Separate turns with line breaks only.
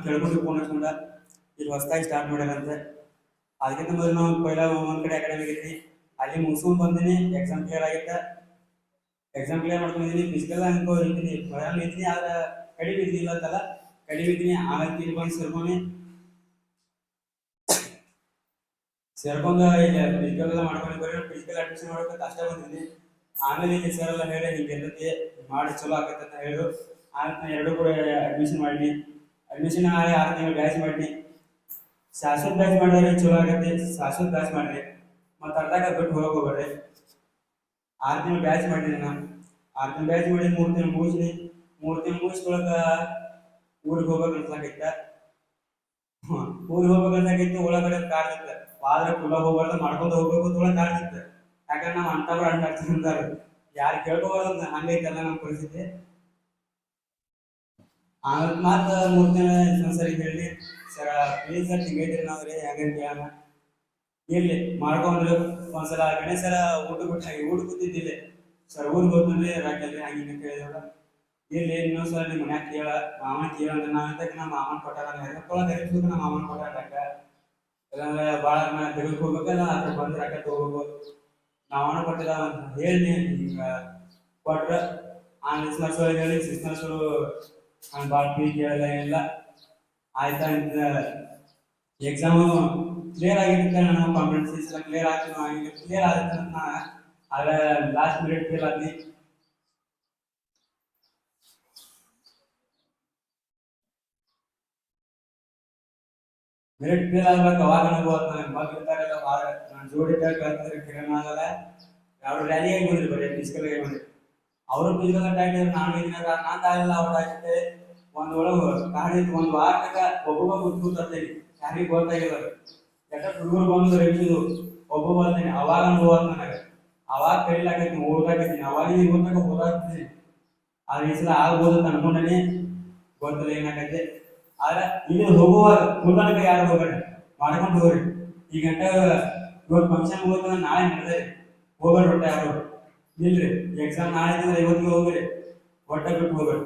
ಕೇಳ್ಕೊಂಡು ಫೋನ್ ಹಚ್ಕೊಂಡ ಇಲ್ಲಿ ಹೊಸದಾಗಿ ಸ್ಟಾರ್ಟ್ ಮಾಡ್ಯಾರಂತೆ. ಅದಕ್ಕಿಂತ ಮೊದಲು ನಾವು ಪೈಲ ಒಂದ್ ಕಡೆ ಅಕಾಡೆಮಿಕ್ ಐತಿ, ಅಲ್ಲಿ ಮುಗಿಸ್ಕೊಂಡ್ ಬಂದಿನಿ. ಎಕ್ಸಾಮ್ ಕ್ಲಿಯರ್ ಆಗಿತ್ತ, ಎಕ್ಸಾಮ್ ಕ್ಲಿಯರ್ ಮಾಡ್ಕೊಂಡಿದ್ದೀನಿ. ಫಿಸಿಕಲ್ ಅನ್ಕೋ ಇದ್ದೀನಿ, ಹೊರಗೆ ಇದ್ದೀನಿ, ಆದ್ರೆ ಕಡಿಮೆ ಇದ್ದಿಲ್ಲ ಅಂತಲ್ಲ, ಕಡಿಮೆ ಇದ್ದೀನಿ. ಆಮೇಲೆ ಇಲ್ಲಿ ಬಂದು ಸೇರ್ಕೊಂಡು ಈಗ ಫಿಸಿಕಲ್ ಎಲ್ಲ ಮಾಡ್ಕೊಂಡು ಬರೀ ಫಿಸಿಕಲ್ ಅಡ್ಮಿಷನ್ ಮಾಡೋಕೆ ಕಷ್ಟ ಬಂದಿದ್ದೀನಿ. ಆಮೇಲೆ ಇಲ್ಲಿ ಸರ್ ಎಲ್ಲ ಹೇಳಿ ಹಿಂಗೆ ಇರ್ತೈತಿ ಮಾಡಿ ಚಲೋ ಆಗತ್ತೆ ಅಂತ ಹೇಳಿದ್ರು. ಆಮೇಲೆ ನಾನು ಎರಡು ಕೂಡ ಅಡ್ಮಿಷನ್ ಮಾಡೀನಿ. ಅಡ್ಮಿಷನ್ 6 ತಿಂಗಳು ಬ್ಯಾಚ್ ಮಾಡೀನಿ. ಶಾಶ್ವತ ಬ್ಯಾಚ್ ಮಾಡಿದ್ರೆ ಚಲೋ ಆಗತ್ತೆ, ಶಾಶ್ವತ ಬ್ಯಾಚ್ ಮಾಡ್ರಿ, ಮತ್ತು ಅರ್ಧಾಗ ಬಿಟ್ಟು ಹೋಗ್ಬೇಡ್ರಿ. 6 ತಿಂಗಳು ಬ್ಯಾಚ್ ಮಾಡಿದ್ದೀನಿ ನಾನು. 6 ತಿಂಗಳು ಬ್ಯಾಚ್ ಮಾಡಿ 3 ತಿಂಗಳು ಮುಗಿಸಿನಿ. 3 ತಿಂಗಳು ಮುಗಿಸ್ಕೊಳಕ ಊರಿಗೆ ಹೋಗ್ಬೇಕು ಅನ್ಸಾಕೈತ. ಊರಿಗೆ ಹೋಗ್ಬೇಕು ಅನ್ಸಾಕೈತಿ. ಒಳಗಡೆ ಕಾಡ್ತಿತ್ತು, ಆದ್ರೆ ಕುಲ ಹೋಗ್ಬಾರ್ದು, ಮಾಡ್ಕೊಂಡು ಹೋಗ್ಬೇಕು ಅಂತ ಒಳಗೆ ಕಾಡ್ತಿತ್ತು. ಯಾಕಂದ್ರೆ ನಾವು ಅಂತವ್ರು ಅಂಟಾಡ್ತಿರ್ತಾರೆ, ಯಾರು ಕೇಳ್ಕೋಬಾರ್ದು, ಹಂಗೈತಲ್ಲ ನಮ್ಮ ಪರಿಸ್ಥಿತಿ. ಆಮೇಲೆ ಮಾತ್ರ 3 ತಿಂಗಳ ಇನ್ನೊಂದ್ಸರಿ ಹೇಳಿ, ಸರ್ ಪ್ಲೀಸ್ ಸರ್ ಹಿಂಗೈತ್ರಿ ನಾವು ರೀ ಹೆಂಗೆ ಕೇಳೋಣ ಇರ್ಲಿ ಮಾಡ್ಕೊಂಡ್ರು. ಒಂದ್ಸಲ ಗಣೇಶರ ಊಟ ಕೂತಿದ್ದಿಲ್ಲ, ಸರ್ ಊರಿಗೆ ಹೋಗ್ತೀನಿ ರಾಕಲ್ರಿ ಹಂಗೆ ಕೇಳಿದವ. ಇಲ್ಲಿ ಇನ್ನೊಂದ್ಸಲ ನಿಮ್ಮ ಮನ್ಯಾಗ ಕೇಳ, ಮಾಮನ ಕೇಳ ಅಂದ್ರೆ ನಾವಂತಕ್ಕೆ ನಮ್ಮ ಮಾಮನ ಕೊಟ್ಟಾರ ತೆಗೆದು ನಮ್ಮ ಮಾಮನ ಕೊಟ್ಟಾರ ರೊಕ್ಕ. ಇಲ್ಲಾಂದ್ರೆ ಭಾಳ ತೆಗೆದು ಹೋಗ್ಬೇಕಲ್ಲ, ಅದ್ರ ಬಂದು ರೊಕ್ಕ ತಗೋಬೇಕು, ನಾವನ ಕೊಟ್ಟಿಲ್ಲ ಅಂತ ಹೇಳಿ ಹಿಂಗ ಕೊಟ್ರ. ಆಮೇಲೆ 6 ಮಂತ್ಸ್ ಒಳಗೆ ಹೇಳಿ 6 ಮಂತ್ಸ್ ನಾನು ಭಾಳ ಫೀ ಕೇಳಿಲ್ಲ, ಏನಿಲ್ಲ ಆಯ್ತಾ. ಎಕ್ಸಾಮು ಕ್ಲಿಯರ್ ಆಗಿರುತ್ತೆ, ನಾವು ಕಾಂಪಿಟೆನ್ಸೀಸ್ ಎಲ್ಲ ಕ್ಲಿಯರ್ ಆಗ್ತೀವಿ, ಕ್ಲಿಯರ್ ಆಗುತ್ತೆ ಅಂತ. ಆದ್ರೆ ಲಾಸ್ಟ್ ಮಿನಿಟ್ ಫೇಲ್ ಆದ್ವಿ. ಮಿನಿಟ್ ಫೇಲ್ ಆಗ್ಬೇಕು, ಅವಾಗ ಅನುಭವ ಮಗ್ಗಿರ್ತಾರಲ್ಲ, ನಾನು ಜೋಡಿ ಕಳ್ತಾರೆ ಕಿರಣ್ ಆಗಲ್ಲ. ಅವ್ರು ರ್ಯಾಲಿಯಾಗಿ ಬಂದ್ರಿ, ಬರೀ ಫಿಸಿಕಲ್ ಆಗಿ ಬಂದ್ರಿ. ಅವರು ಫಿಸಿಕಲ್ ಟೈಟ್ ಇದ್ರು, ನಾನು ಇದ್ರಾಗ ನಾನು ಆಗಿಲ್ಲ. ಅವ್ರು ಆಗಿದ್ದೆ ಒಂದು ಒಳಗೆ ಕಾಡಿ ಒಂದು ವಾರದಾಗ ಒಬ್ಬೊಬ್ಬ ಕೂತ್ಕೊಳ್ತೇನೆ, ಯಾರಿಗೆ ಗೊತ್ತಾಗಿಲ್ಲ. ಯಾಕಂದ್ರೆ ಹುಡುಗರು ಬಂದು ರೆಮಿಸಿದು ಒಬ್ಬ ಬರ್ತೇನೆ, ಅವಾಗ ಅನುಭವ ನನಗೆ. ಅವಾಗ ಕೈಲಾಕೈತಿ, ಓದಾಕೈತೀನಿ, ಅವಾಗ ಓದಾಗ ಓದಾಕ್ತೀನಿ. ಆದ್ರೆ ಈ ಸಲ ಆಗ್ಬೋದು ಅಂತ ಅನ್ಕೊಂಡೇನೆ, ಗೊತ್ತಿಲ್ಲ ಏನಾಗೈತೆ. ಆದ್ರೆ ಇಲ್ಲಿ ಹೋಗುವಾಗ ಕುಂದನಕ ಯಾರು ಹೋಗ್ರಿ, ಮಾಡ್ಕೊಂಡು ಹೋಗ್ರಿ. ಈ ಗಂಟೆ ಇವತ್ತು ಫಂಕ್ಷನ್ ಹೋಗ್ತಂದ್ರೆ ನಾಳೆ ನಡೆದ್ರಿ, ಹೋಗ್ಬೇಡ್ರಿ ಒಟ್ಟ ಯಾರು ಇಲ್ರಿ. ಎಕ್ಸಾಮ್ ನಾಳೆ ಇದ್ರೆ ಇವತ್ತಿಗೆ ಹೋಗ್ರಿ, ಒಟ್ಟ ಬಿಟ್ಟು ಹೋಗ್ರಿ.